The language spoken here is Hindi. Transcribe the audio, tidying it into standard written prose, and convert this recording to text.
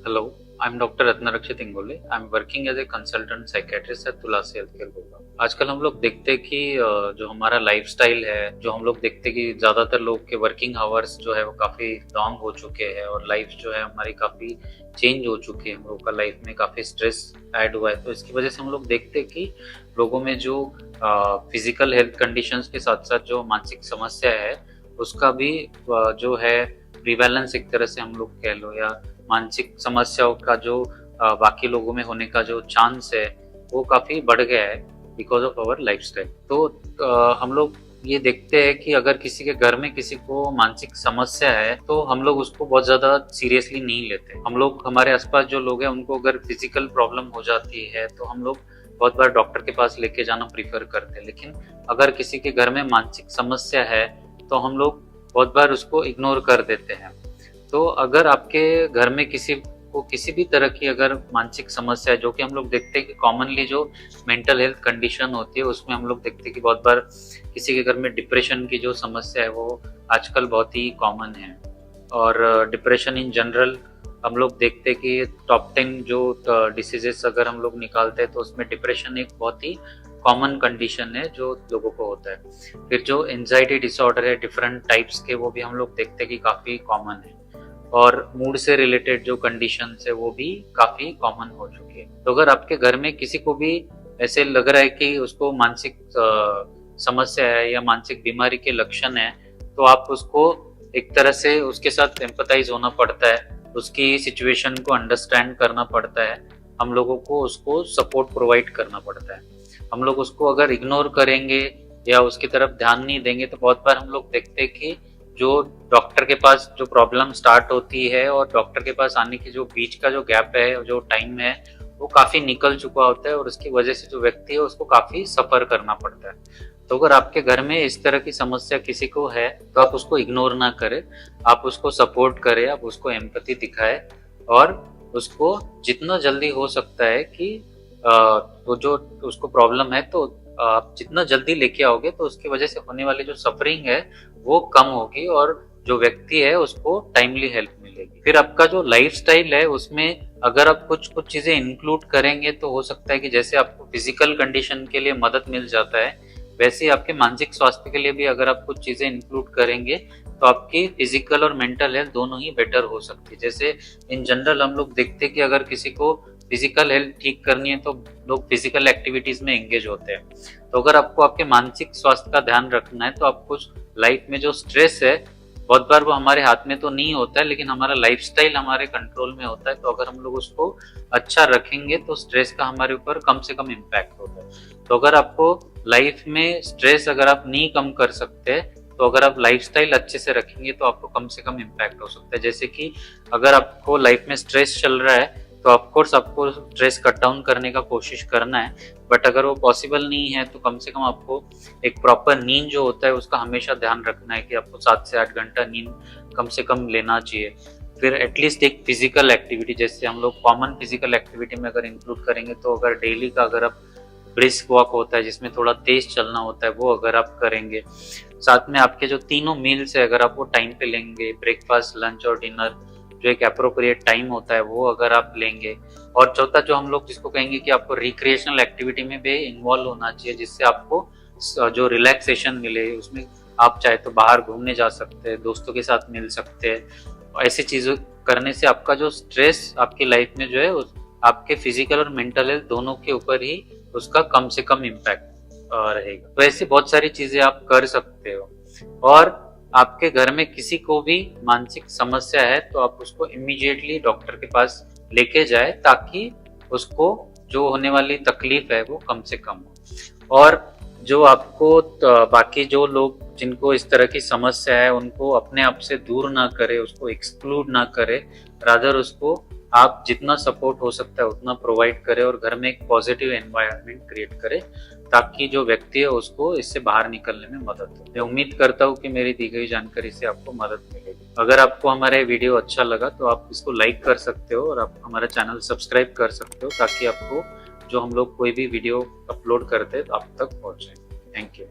Hello, I'm Dr. Ratnarakshit Ingole. I'm working as a consultant psychiatrist at Tulsi healthcare Gurgaon. आजकल हम लोग देखते हैं कि जो हमारा लाइफस्टाइल है, जो हम लोग देखते हैं कि ज्यादातर लोग के वर्किंग आवर्स जो है वो काफी लॉन्ग हो चुके हैं और लाइफ जो है हमारी काफी चेंज हो चुकी है। हम लोग का लाइफ में काफी स्ट्रेस ऐड हुआ है, तो इसकी वजह से हम लोग देखते हैं कि लोगों में जो फिजिकल हेल्थ कंडीशंस के साथ साथ जो मानसिक समस्या है उसका भी जो है प्रिवेलेंस एक तरह से हम लोग कह लो, या मानसिक समस्याओं का जो बाकी लोगों में होने का जो चांस है वो काफी बढ़ गया है बिकॉज ऑफ आवर लाइफस्टाइल। तो हम लोग ये देखते हैं कि अगर किसी के घर में किसी को मानसिक समस्या है तो हम लोग उसको बहुत ज्यादा सीरियसली नहीं लेते। हम लोग हमारे आसपास जो लोग हैं उनको अगर फिजिकल प्रॉब्लम हो जाती है तो हम लोग बहुत बार डॉक्टर के पास लेके जाना प्रीफर करते हैं, लेकिन अगर किसी के घर में मानसिक समस्या है तो हम लोग बहुत बार उसको इग्नोर कर देते हैं। तो अगर आपके घर में किसी को किसी भी तरह की अगर मानसिक समस्या है, जो कि हम लोग देखते हैं कि कॉमनली जो मेंटल हेल्थ कंडीशन होती है उसमें हम लोग देखते हैं कि बहुत बार किसी के घर में डिप्रेशन की जो समस्या है वो आजकल बहुत ही कॉमन है। और डिप्रेशन इन जनरल हम लोग देखते हैं कि टॉप 10 जो डिसीजेस अगर हम लोग निकालते हैं तो उसमें डिप्रेशन एक बहुत ही कॉमन कंडीशन है जो लोगों को होता है। फिर जो एंजाइटी डिसऑर्डर है डिफरेंट टाइप्स के, वो भी हम लोग देखते हैं कि काफी कॉमन है। और मूड से रिलेटेड जो कंडीशंस है वो भी काफी कॉमन हो चुकी है। तो अगर आपके घर में किसी को भी ऐसे लग रहा है कि उसको मानसिक समस्या है या मानसिक बीमारी के लक्षण है तो आप उसको एक तरह से उसके साथ एम्पथाइज होना पड़ता है, उसकी सिचुएशन को अंडरस्टैंड करना पड़ता है। हम लोगों को उसको सपोर्ट प्रोवाइड करना पड़ता है। हम लोग उसको अगर इग्नोर करेंगे या उसकी तरफ ध्यान नहीं देंगे तो बहुत बार हम लोग देखते हैं कि जो डॉक्टर के पास जो प्रॉब्लम स्टार्ट होती है और डॉक्टर के पास आने की जो बीच का जो गैप है, जो टाइम है, वो काफी निकल चुका होता है और उसकी वजह से जो व्यक्ति है उसको काफी सफर करना पड़ता है। तो अगर आपके घर में इस तरह की समस्या किसी को है तो आप उसको इग्नोर ना करें, आप उसको सपोर्ट करें, आप उसको एम्पैथी दिखाएं और उसको जितना जल्दी हो सकता है कि तो जो उसको प्रॉब्लम है तो आप जितना जल्दी लेके आओगे तो उसकी वजह से होने वाली जो सफरिंग है वो कम होगी और जो व्यक्ति है उसको टाइमली हेल्प मिलेगी। फिर आपका जो लाइफस्टाइल है उसमें अगर आप कुछ कुछ चीजें इंक्लूड करेंगे तो हो सकता है कि जैसे आपको फिजिकल कंडीशन के लिए मदद मिल जाता है, वैसे ही आपके मानसिक स्वास्थ्य के लिए भी अगर आप कुछ चीजें इंक्लूड करेंगे तो आपकी फिजिकल और मेंटल हेल्थ दोनों ही बेटर हो सकती है। जैसे इन जनरल हम लोग देखते हैं कि अगर किसी को फिजिकल हेल्थ ठीक करनी है तो लोग फिजिकल एक्टिविटीज में एंगेज होते हैं। तो अगर आपको आपके मानसिक स्वास्थ्य का ध्यान रखना है तो आपको लाइफ में जो स्ट्रेस है बहुत बार वो हमारे हाथ में तो नहीं होता है, लेकिन हमारा लाइफस्टाइल हमारे कंट्रोल में होता है। तो अगर हम लोग उसको अच्छा रखेंगे तो स्ट्रेस का हमारे ऊपर कम से कम इम्पैक्ट होता है। तो अगर आपको लाइफ में स्ट्रेस अगर आप नहीं कम कर सकते तो अगर आप लाइफस्टाइल अच्छे से रखेंगे तो आपको कम से कम इम्पैक्ट हो सकता है। जैसे कि अगर आपको लाइफ में स्ट्रेस चल रहा है तो ऑफकोर्स आपको स्ट्रेस कट डाउन करने का कोशिश करना है, बट अगर वो पॉसिबल नहीं है तो कम से कम आपको एक प्रॉपर नींद जो होता है उसका हमेशा ध्यान रखना है कि आपको 7 से 8 घंटा नींद कम से कम लेना चाहिए। फिर एटलीस्ट एक फिजिकल एक्टिविटी, जैसे हम लोग कॉमन फिजिकल एक्टिविटी में अगर इंक्लूड करेंगे तो अगर डेली का अगर आप ब्रिस्क वॉक होता है जिसमें थोड़ा तेज चलना होता है वो अगर आप करेंगे, साथ में आपके जो तीनों मील्स है अगर आप वो टाइम पे लेंगे, ब्रेकफास्ट, लंच और डिनर जो एक अप्रोप्रिएट टाइम होता है वो अगर आप लेंगे, और चौथा जो हम लोग जिसको कहेंगे कि आपको रिक्रिएशनल एक्टिविटी में भी इन्वॉल्व होना चाहिए जिससे आपको जो रिलैक्सेशन मिले। उसमें आप चाहे तो बाहर घूमने जा सकते हैं, दोस्तों के साथ मिल सकते हैं। ऐसी चीजें करने से आपका जो स्ट्रेस आपकी लाइफ में जो है आपके फिजिकल और मेंटल हेल्थ दोनों के ऊपर ही उसका कम से कम इम्पैक्ट रहेगा। तो ऐसी बहुत सारी चीजें आप कर सकते हो। और आपके घर में किसी को भी मानसिक समस्या है तो आप उसको इमीडिएटली डॉक्टर के पास लेके जाए ताकि उसको जो होने वाली तकलीफ है वो कम से कम हो। और जो आपको बाकी जो लोग जिनको इस तरह की समस्या है उनको अपने आप से दूर ना करे, उसको एक्सक्लूड ना करे, रादर उसको आप जितना सपोर्ट हो सकता है उतना प्रोवाइड करें और घर में एक पॉजिटिव एनवायरनमेंट क्रिएट करें ताकि जो व्यक्ति है उसको इससे बाहर निकलने में मदद हो। मैं उम्मीद करता हूँ कि मेरी दी गई जानकारी से आपको मदद मिलेगी। अगर आपको हमारा वीडियो अच्छा लगा तो आप इसको लाइक कर सकते हो और आप हमारा चैनल सब्सक्राइब कर सकते हो ताकि आपको जो हम लोग कोई भी वीडियो अपलोड करते हैं तो आप तक पहुँचे। Thank you.